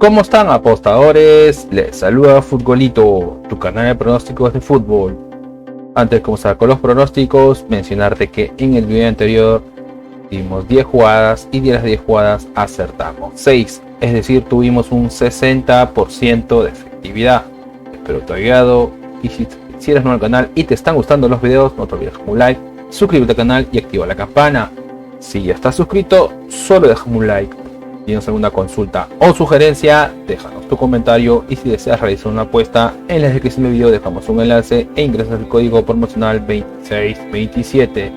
¿Cómo están, apostadores? Les saluda Futbolito, tu canal de pronósticos de fútbol. Antes de comenzar con los pronósticos, mencionarte que en el video anterior dimos 10 jugadas y de las 10 jugadas acertamos 6, es decir, tuvimos un 60% de efectividad. Espero te haya ayudado, y si eres nuevo al canal y te están gustando los videos, no te olvides dejar un like, suscríbete al canal y activa la campana. Si ya estás suscrito, solo déjame un like. Si tienes alguna consulta o sugerencia, déjanos tu comentario, y si deseas realizar una apuesta, en la descripción del video dejamos un enlace e ingresas el código promocional 2627.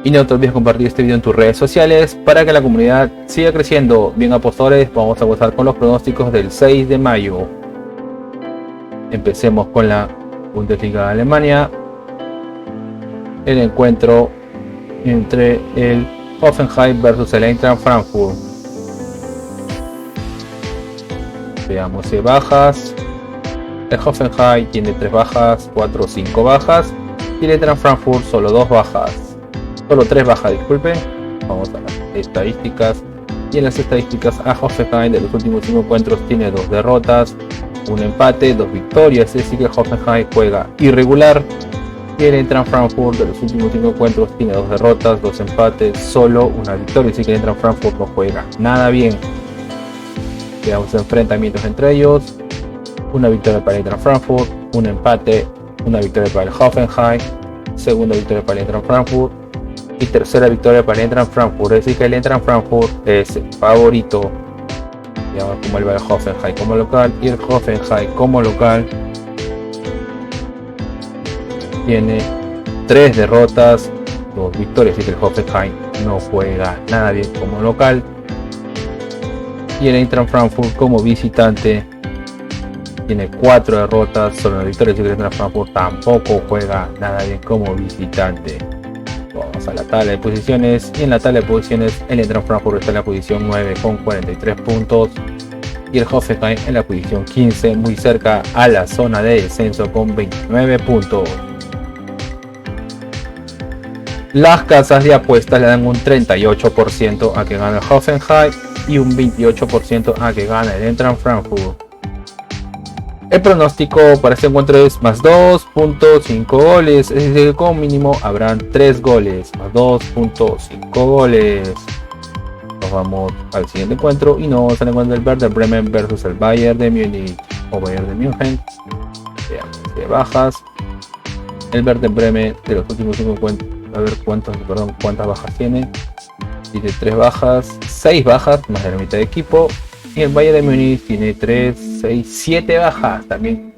Y no te olvides compartir este video en tus redes sociales para que la comunidad siga creciendo. Bien, apostadores, vamos a comenzar con los pronósticos del 6 de mayo. Empecemos con la Bundesliga de Alemania. El encuentro entre el Hoffenheim versus el Eintracht Frankfurt. Veamos si bajas. El Hoffenheim tiene 3 bajas, 4 o 5 bajas. Y el Eintracht Frankfurt solo 2 bajas. Solo 3 bajas, disculpe. Vamos a las estadísticas. Y en las estadísticas, a Hoffenheim de los últimos 5 encuentros tiene 2 derrotas, 1 empate, 2 victorias. Es decir, que Hoffenheim juega irregular. Y el Eintracht Frankfurt de los últimos 5 encuentros tiene 2 derrotas, 2 empates, solo 1 victoria. Así que el Eintracht Frankfurt no juega nada bien. Veamos enfrentamientos entre ellos. Una victoria para el Eintracht Frankfurt, un empate, una victoria para el Hoffenheim, segunda victoria para el Eintracht Frankfurt y tercera victoria para el Eintracht Frankfurt. Es decir, que el Eintracht Frankfurt es el favorito. Veamos cómo va el Hoffenheim como local, y el Hoffenheim como local tiene 3 derrotas, 2 victorias. Así que el Hoffenheim no juega nada bien como local. Y el Eintracht Frankfurt como visitante tiene 4 derrotas, solo 1 victoria. Así que el Eintracht Frankfurt tampoco juega nada bien como visitante. Vamos a la tabla de posiciones, y en la tabla de posiciones el Eintracht Frankfurt está en la posición 9 con 43 puntos y el Hoffenheim en la posición 15, muy cerca a la zona de descenso con 29 puntos. Las casas de apuestas le dan un 38% a que gane el Hoffenheim y un 28% a que gane el Eintracht Frankfurt. El pronóstico para este encuentro es más 2.5 goles, es decir, como mínimo habrán 3 goles, más 2.5 goles. Nos vamos al siguiente encuentro y nos vamos al encuentro del Werder Bremen versus el Bayern de Múnich o Bayern de München. Veamos de bajas. El Werder Bremen de los últimos 5 encuentros, a ver cuántas bajas tiene. Tiene 3 bajas, 6 bajas, más de la mitad de equipo. Y el Bayern de Múnich tiene 3, 6, 7 bajas, también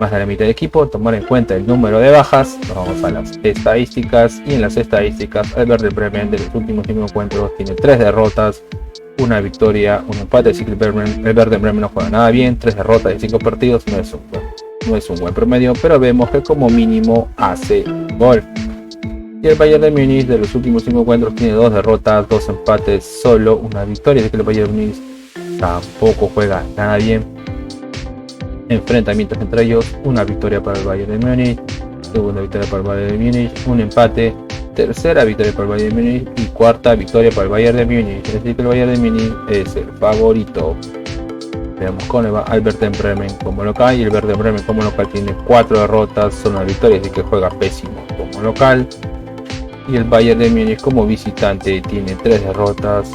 más de la mitad de equipo. Tomar en cuenta el número de bajas, nos vamos a las estadísticas. Y en las estadísticas, el Werder Bremen de los últimos 5 encuentros tiene 3 derrotas, 1 victoria, 1 empate. Así que el Werder Bremen no juega nada bien. 3 derrotas de 5 partidos no es un buen promedio, pero vemos que como mínimo hace un gol. Y el Bayern de Múnich de los últimos 5 encuentros tiene 2 derrotas, 2 empates, solo 1 victoria. Así que el Bayern de Múnich tampoco juega nada bien. Enfrentamientos entre ellos: una victoria para el Bayern de Múnich, segunda victoria para el Bayern de Múnich, un empate, tercera victoria para el Bayern de Múnich y cuarta victoria para el Bayern de Múnich. Es decir, que el Bayern de Múnich es el favorito. Veamos cómo va el Werder Bremen como local, y el Werder Bremen como local tiene 4 derrotas, solo 1 victoria, así que juega pésimo como local. Y el Bayern de Múnich como visitante tiene 3 derrotas,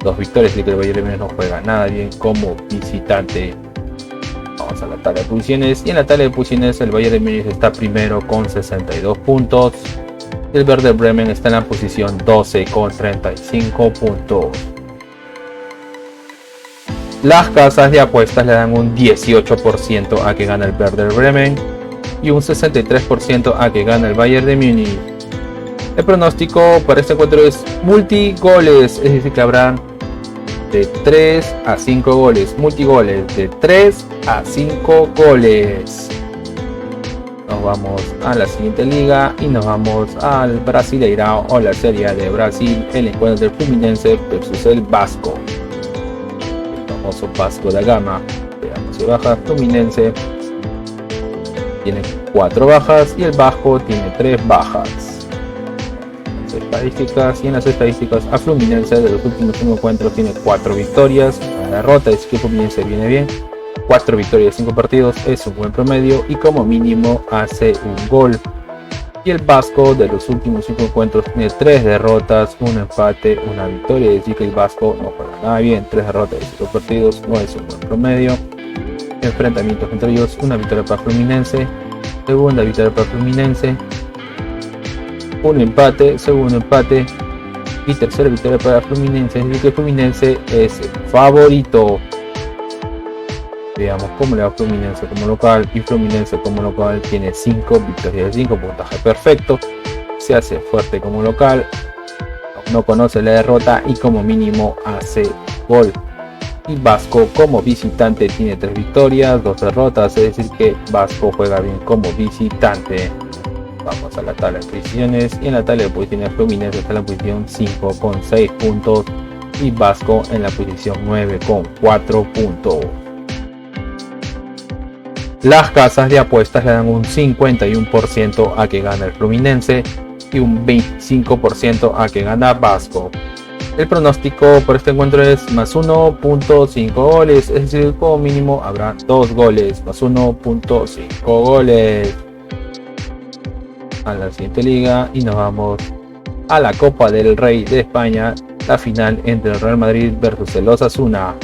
2 victorias, así que el Bayern de Múnich no juega nada bien como visitante. Vamos a la tabla de posiciones, y en la tabla de posiciones el Bayern de Múnich está primero con 62 puntos. El Werder Bremen está en la posición 12 con 35 puntos. Las casas de apuestas le dan un 18% a que gane el Werder Bremen y un 63% a que gane el Bayern de Múnich. El pronóstico para este encuentro es multigoles, es decir, que habrán de 3 a 5 goles, multigoles de 3 a 5 goles. Nos vamos a la siguiente liga y nos vamos al Brasileirão o la Serie A de Brasil, el encuentro del Fluminense versus el Vasco. El famoso Vasco da Gama. Veamos si baja. Fluminense tiene 4 bajas y el Vasco tiene 3 bajas. Estadísticas, y en las estadísticas a Fluminense de los últimos 5 encuentros tiene 4 victorias, una derrota, es que Fluminense viene bien. 4 victorias de 5 partidos es un buen promedio y como mínimo hace un gol. Y el Vasco de los últimos 5 encuentros tiene 3 derrotas, un empate, una victoria, es decir que el Vasco no juega nada bien. 3 derrotas de 5 partidos no es un buen promedio. Enfrentamientos entre ellos, una victoria para Fluminense, segunda victoria para Fluminense, un empate, segundo empate y tercera victoria para Fluminense, es decir que Fluminense es el favorito. Veamos cómo le va a Fluminense como local, y Fluminense como local tiene 5 victorias de 5, puntaje perfecto, se hace fuerte como local, no conoce la derrota y como mínimo hace gol. Y Vasco como visitante tiene 3 victorias, 2 derrotas, es decir que Vasco juega bien como visitante. Vamos a la tabla de posiciones, y en la tabla de posiciones Fluminense está en la posición 5 con 6 puntos y Vasco en la posición 9 con 4 puntos. Las casas de apuestas le dan un 51% a que gana el Fluminense y un 25% a que gana Vasco. El pronóstico por este encuentro es más 1.5 goles, es decir, como mínimo habrá 2 goles, más 1.5 goles. A la siguiente liga y nos vamos a la Copa del Rey de España, la final entre el Real Madrid versus el Osasuna.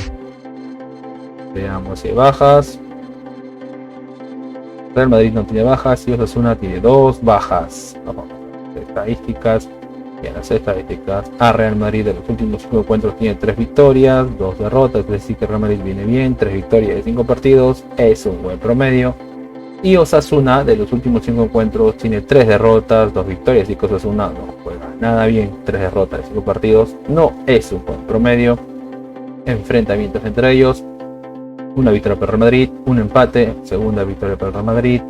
Veamos si hay bajas. Real Madrid no tiene bajas y Osasuna tiene 2 bajas. Vamos a las estadísticas. Y en las estadísticas, a Real Madrid de los últimos 5 encuentros tiene 3 victorias, 2 derrotas, es decir que Real Madrid viene bien, 3 victorias de 5 partidos, es un buen promedio. Y Osasuna de los últimos 5 encuentros tiene 3 derrotas, 2 victorias, y que Osasuna no juega nada bien, 3 derrotas de 5 partidos, no es un buen promedio. Enfrentamientos entre ellos, una victoria para Real Madrid, un empate, segunda victoria para Real Madrid,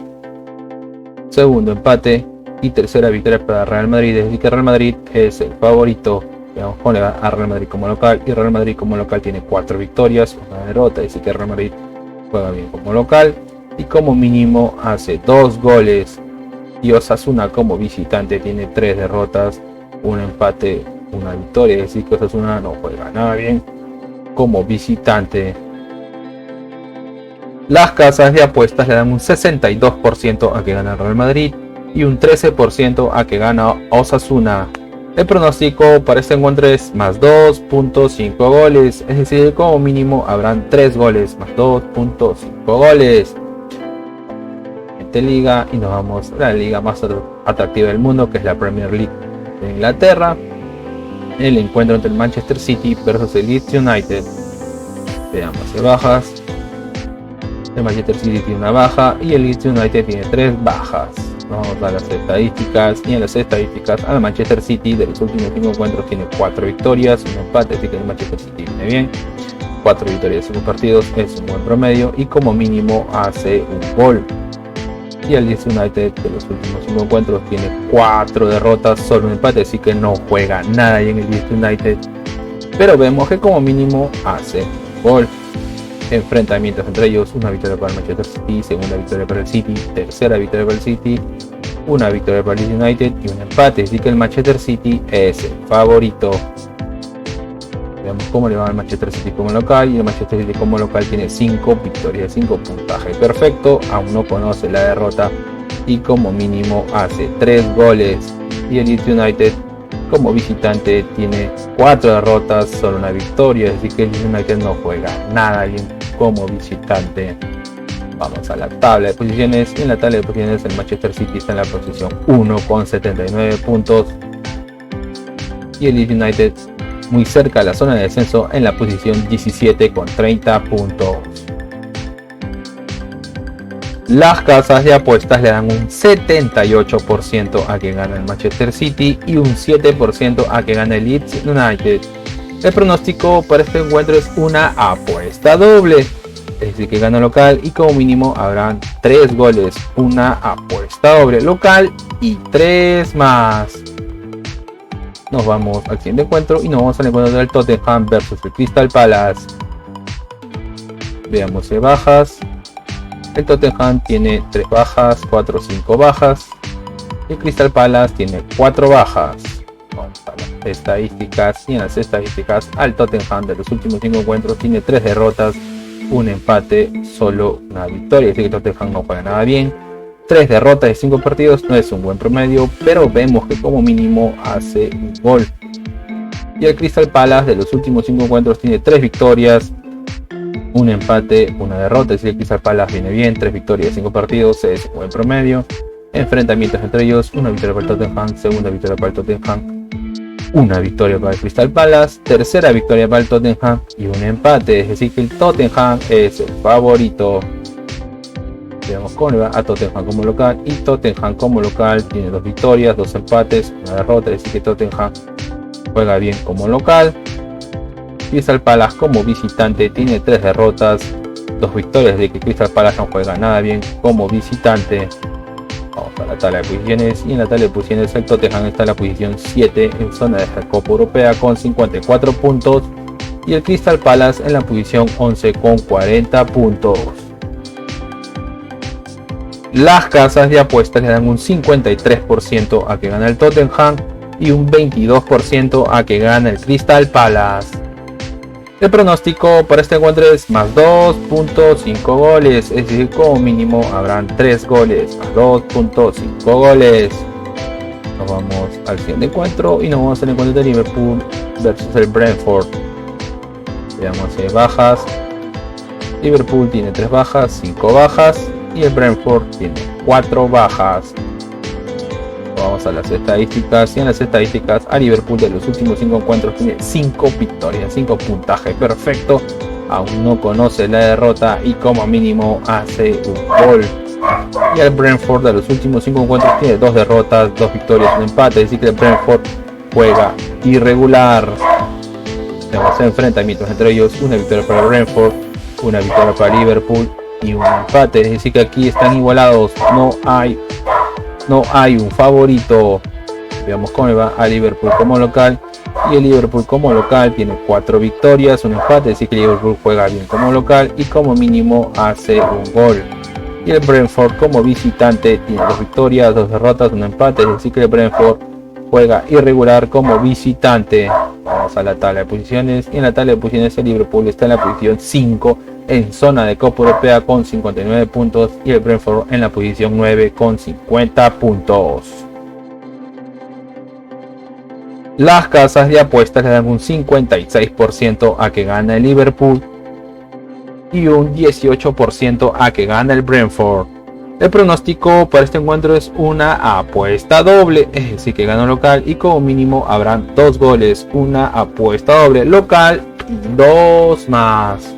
segundo empate y tercera victoria para Real Madrid, es decir que Real Madrid es el favorito. Veamos cómo le va a Real Madrid como local, y Real Madrid como local tiene 4 victorias, una derrota, es decir que Real Madrid juega bien como local y como mínimo hace 2 goles. Y Osasuna como visitante tiene 3 derrotas, un empate, una victoria, es decir que Osasuna no juega nada bien como visitante. Las casas de apuestas le dan un 62% a que gana Real Madrid y un 13% a que gana Osasuna. El pronóstico para este encuentro es más 2.5 goles, es decir, como mínimo habrán 3 goles, más 2.5 goles. Liga y nos vamos a la liga más atractiva del mundo, que es la Premier League de Inglaterra. El encuentro entre el Manchester City versus el Leeds United. Veamos las bajas. El Manchester City tiene una baja y el Leeds United tiene 3 bajas. Vamos a las estadísticas, y en las estadísticas al Manchester City de los últimos 5 encuentros tiene 4 victorias, un empate, así que el Manchester City viene bien. 4 victorias en 5 partidos es un buen promedio y como mínimo hace un gol. Y el Leeds United de los últimos 5 encuentros tiene 4 derrotas, solo un empate, así que no juega nada ahí en el Leeds United, pero vemos que como mínimo hace gol. Enfrentamientos entre ellos, una victoria para el Manchester City, segunda victoria para el City, tercera victoria para el City, una victoria para el Leeds United y un empate, así que el Manchester City es el favorito. Veamos cómo le va al Manchester City como local, y el Manchester City como local tiene 5 victorias, 5 puntaje perfecto, aún no conoce la derrota y como mínimo hace 3 goles. Y el Leeds United como visitante tiene 4 derrotas, solo una victoria, así que el Leeds United no juega nada bien como visitante. Vamos a la tabla de posiciones, y en la tabla de posiciones el Manchester City está en la posición 1 con 79 puntos y el Leeds United muy cerca de la zona de descenso en la posición 17 con 30 puntos. Las casas de apuestas le dan un 78% a que gana el Manchester City y un 7% a que gana el Leeds United. El pronóstico para este encuentro es una apuesta doble, es decir que gana local y como mínimo habrán 3 goles, una apuesta doble local y 3 más. Nos vamos al siguiente encuentro y nos vamos al encuentro del Tottenham versus el Crystal Palace. Veamos si bajas. El Tottenham tiene 3 bajas, 4 o 5 bajas. El Crystal Palace tiene 4 bajas. Vamos a las estadísticas, y en las estadísticas al Tottenham de los últimos 5 encuentros tiene 3 derrotas, un empate, solo una victoria. Así que Tottenham no juega nada bien. 3 derrotas de 5 partidos no es un buen promedio, pero vemos que como mínimo hace un gol. Y el Crystal Palace de los últimos 5 encuentros tiene 3 victorias, un empate, una derrota. Si el Crystal Palace viene bien, 3 victorias de 5 partidos es un buen promedio. Enfrentamientos entre ellos: una victoria para el Tottenham, segunda victoria para el Tottenham, una victoria para el Crystal Palace, tercera victoria para el Tottenham y un empate. Es decir que el Tottenham es el favorito. Veamos cómo le va a Tottenham como local, y Tottenham como local tiene 2 victorias, 2 empates, una derrota. Es decir que Tottenham juega bien como local. Crystal Palace como visitante tiene 3 derrotas, 2 victorias, de que Crystal Palace no juega nada bien como visitante. Vamos a la tabla de posiciones, y en la tabla de posiciones el Tottenham está en la posición 7 en zona de la Copa Europea con 54 puntos, y el Crystal Palace en la posición 11 con 40 puntos. Las casas de apuestas le dan un 53% a que gana el Tottenham y un 22% a que gana el Crystal Palace. El pronóstico para este encuentro es más 2.5 goles, es decir, como mínimo habrán 3 goles, más 2.5 goles. Nos vamos al siguiente encuentro y nos vamos al encuentro de Liverpool versus el Brentford. Veamos si hay bajas. Liverpool tiene 3 bajas, 5 bajas, y el Brentford tiene 4 bajas. Vamos a las estadísticas, y en las estadísticas a Liverpool de los últimos 5 encuentros tiene 5 victorias, 5 puntaje perfecto, aún no conoce la derrota y como mínimo hace un gol. Y el Brentford de los últimos 5 encuentros tiene 2 derrotas, 2 victorias y un empate, es decir que el Brentford juega irregular. Tenemos enfrentamientos entre ellos: una victoria para el Brentford, una victoria para Liverpool y un empate, es decir que aquí están igualados, no hay un favorito. Veamos cómo le va a Liverpool como local, y el Liverpool como local tiene 4 victorias, un empate, es decir que Liverpool juega bien como local y como mínimo hace un gol. Y el Brentford como visitante tiene 2 victorias, 2 derrotas, un empate, es decir que el Brentford juega irregular como visitante. Vamos a la tabla de posiciones, y en la tabla de posiciones el Liverpool está en la posición 5 en zona de Copa Europea con 59 puntos, y el Brentford en la posición 9 con 50 puntos. Las casas de apuestas le dan un 56% a que gana el Liverpool y un 18% a que gana el Brentford. El pronóstico para este encuentro es una apuesta doble, es decir que gana local y como mínimo habrán 2 goles, una apuesta doble local y 2 más.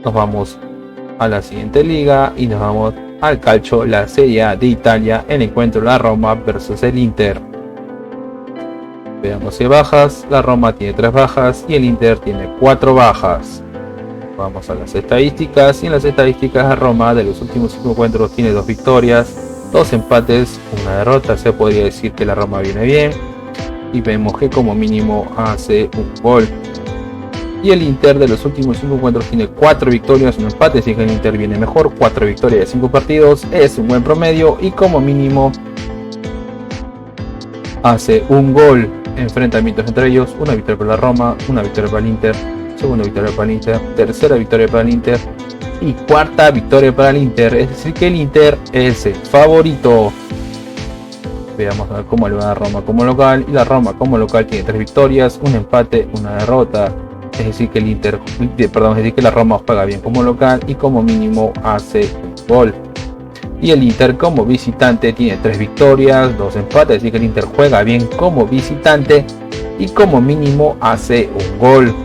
Nos vamos a la siguiente liga y nos vamos al calcio, la Serie A de Italia, el encuentro la Roma versus el Inter. Veamos si bajas. La Roma tiene 3 bajas y el Inter tiene 4 bajas. Vamos a las estadísticas, y en las estadísticas la Roma de los últimos 5 encuentros tiene 2 victorias, 2 empates, una derrota. Se podría decir que la Roma viene bien, y vemos que como mínimo hace un gol. Y el Inter de los últimos 5 encuentros tiene 4 victorias, un empate, así que el Inter viene mejor. 4 victorias de 5 partidos es un buen promedio y como mínimo hace un gol. Enfrentamientos entre ellos: una victoria para la Roma, una victoria para el Inter, segunda victoria para el Inter, tercera victoria para el Inter y cuarta victoria para el Inter, es decir que el Inter es el favorito. Veamos a ver cómo le va a Roma como local, y la Roma como local tiene 3 victorias, un empate, una derrota. Es decir que es decir que la Roma juega bien como local y como mínimo hace un gol. Y el Inter como visitante tiene 3 victorias, 2 empates, es decir que el Inter juega bien como visitante y como mínimo hace un gol.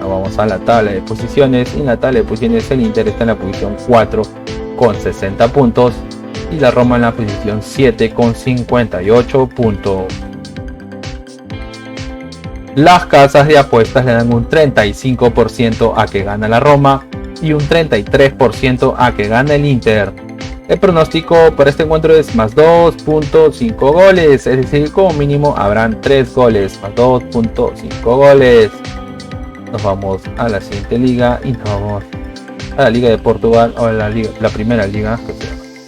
Ahora vamos a la tabla de posiciones, y en la tabla de posiciones el Inter está en la posición 4 con 60 puntos y la Roma en la posición 7 con 58 puntos. Las casas de apuestas le dan un 35% a que gana la Roma y un 33% a que gana el Inter. El pronóstico para este encuentro es más 2.5 goles, es decir, como mínimo habrán 3 goles, más 2.5 goles. Nos vamos a la siguiente liga y nos vamos a la Liga de Portugal, o la primera liga,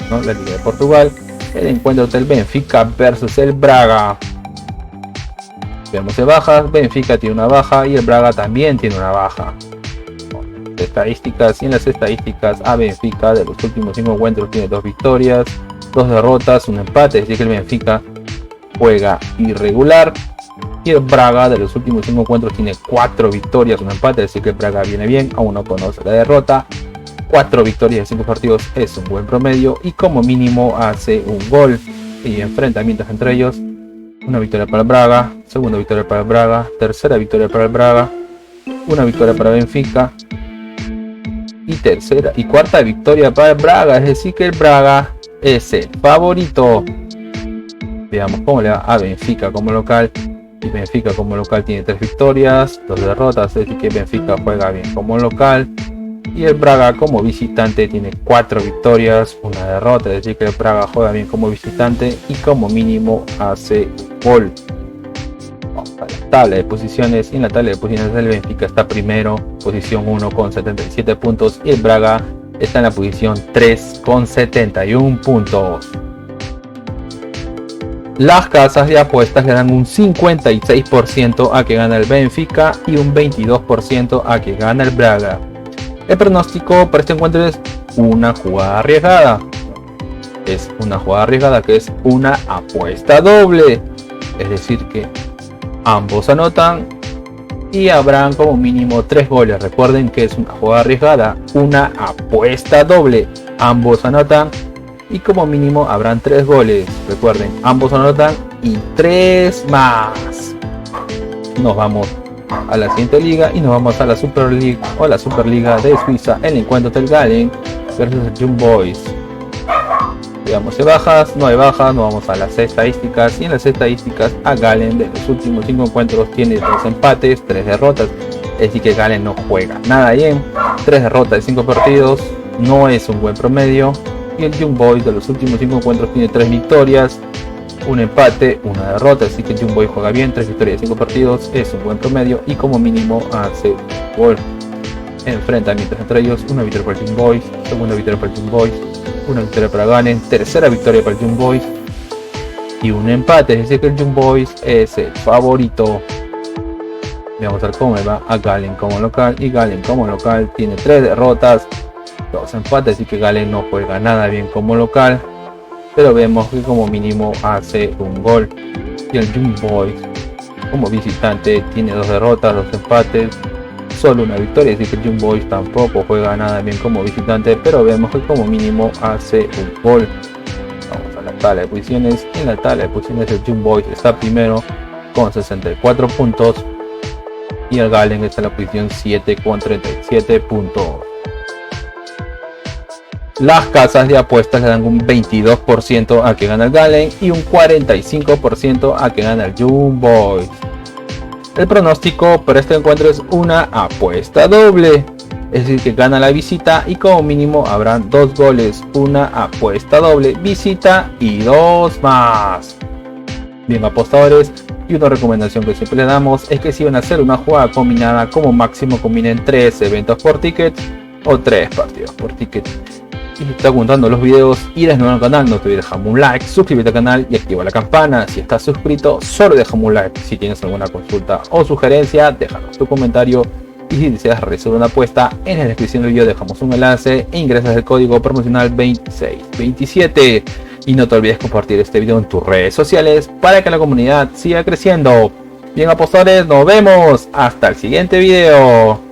¿no? La Liga de Portugal. El encuentro del Benfica versus el Braga. Veamos de bajas. Benfica tiene una baja y el Braga también tiene una baja. Estadísticas, y en las estadísticas a Benfica de los últimos 5 encuentros tiene 2 victorias, 2 derrotas, un empate, es decir que el Benfica juega irregular. Y el Braga de los últimos 5 encuentros tiene 4 victorias, un empate, es decir que el Braga viene bien, aún no conoce la derrota. 4 victorias de 5 partidos es un buen promedio y como mínimo hace un gol. Y enfrentamientos entre ellos: una victoria para el Braga, segunda victoria para el Braga, tercera victoria para el Braga, una victoria para Benfica y tercera y cuarta victoria para el Braga, es decir que el Braga es el favorito. Veamos cómo le va a Benfica como local. Y Benfica como local tiene 3 victorias, 2 derrotas, es decir que Benfica juega bien como local. Y el Braga como visitante tiene 4 victorias, 1 derrota, es decir que el Braga juega bien como visitante y como mínimo hace un gol. Vamos a la tabla de posiciones. Y en la tabla de posiciones el Benfica está primero, posición 1 con 77 puntos, y el Braga está en la posición 3 con 71 puntos. Las casas de apuestas le dan un 56% a que gana el Benfica y un 22% a que gana el Braga. El pronóstico para este encuentro es una jugada arriesgada. Es una jugada arriesgada que es una apuesta doble. Es decir que ambos anotan y habrán como mínimo 3 goles. Recuerden que es una jugada arriesgada, una apuesta doble. Ambos anotan y como mínimo habrán 3 goles. Recuerden, ambos anotan y 3 más. Nos vamos a la siguiente liga y nos vamos a la Super League o la Superliga de Suiza. El encuentro del Gallen versus el Young Boys. Veamos de bajas, no hay bajas, nos vamos a las estadísticas. Y en las estadísticas a Gallen de los últimos 5 encuentros tiene 2 empates, 3 derrotas. Es decir que Gallen no juega nada bien. 3 derrotas de 5 partidos no es un buen promedio. Y el Young Boys de los últimos 5 encuentros tiene 3 victorias, un empate, una derrota, así que el Young Boys juega bien. 3 victorias de 5 partidos es un buen promedio y como mínimo hace un gol. Enfrentamientos entre ellos: una victoria para el Young Boys, segunda victoria para el Young Boys, una victoria para Gallen, tercera victoria para el Young Boys y un empate, es decir que el Young Boys es el favorito. Vamos a ver cómo le va a Gallen como local, y Gallen como local tiene 3 derrotas, 2 empates, así que Gallen no juega nada bien como local, pero vemos que como mínimo hace un gol. Y el Young Boys como visitante tiene 2 derrotas, 2 empates, solo una victoria, así que el Young Boys tampoco juega nada bien como visitante, pero vemos que como mínimo hace un gol. Vamos a la tabla de posiciones. En la tabla de posiciones el Young Boys está primero con 64 puntos y el Gallen está en la posición 7 con 37 puntos. Las casas de apuestas le dan un 22% a que gana el Gallen y un 45% a que gana el Young Boys. El pronóstico para este encuentro es una apuesta doble, es decir que gana la visita y como mínimo habrán 2 goles. Una apuesta doble, visita y 2 más. Bien, apostadores, y una recomendación que siempre le damos es que si van a hacer una jugada combinada, como máximo combinen 3 eventos por ticket o 3 partidos por ticket. Si te está gustando los videos y eres nuevo al canal, no te olvides dejarme un like, suscríbete al canal y activa la campana. Si estás suscrito, solo déjame un like. Si tienes alguna consulta o sugerencia, déjanos tu comentario. Y si deseas realizar una apuesta, en la descripción del video dejamos un enlace e ingresas el código promocional 2627. Y no te olvides compartir este video en tus redes sociales para que la comunidad siga creciendo. Bien, apostadores, nos vemos hasta el siguiente video.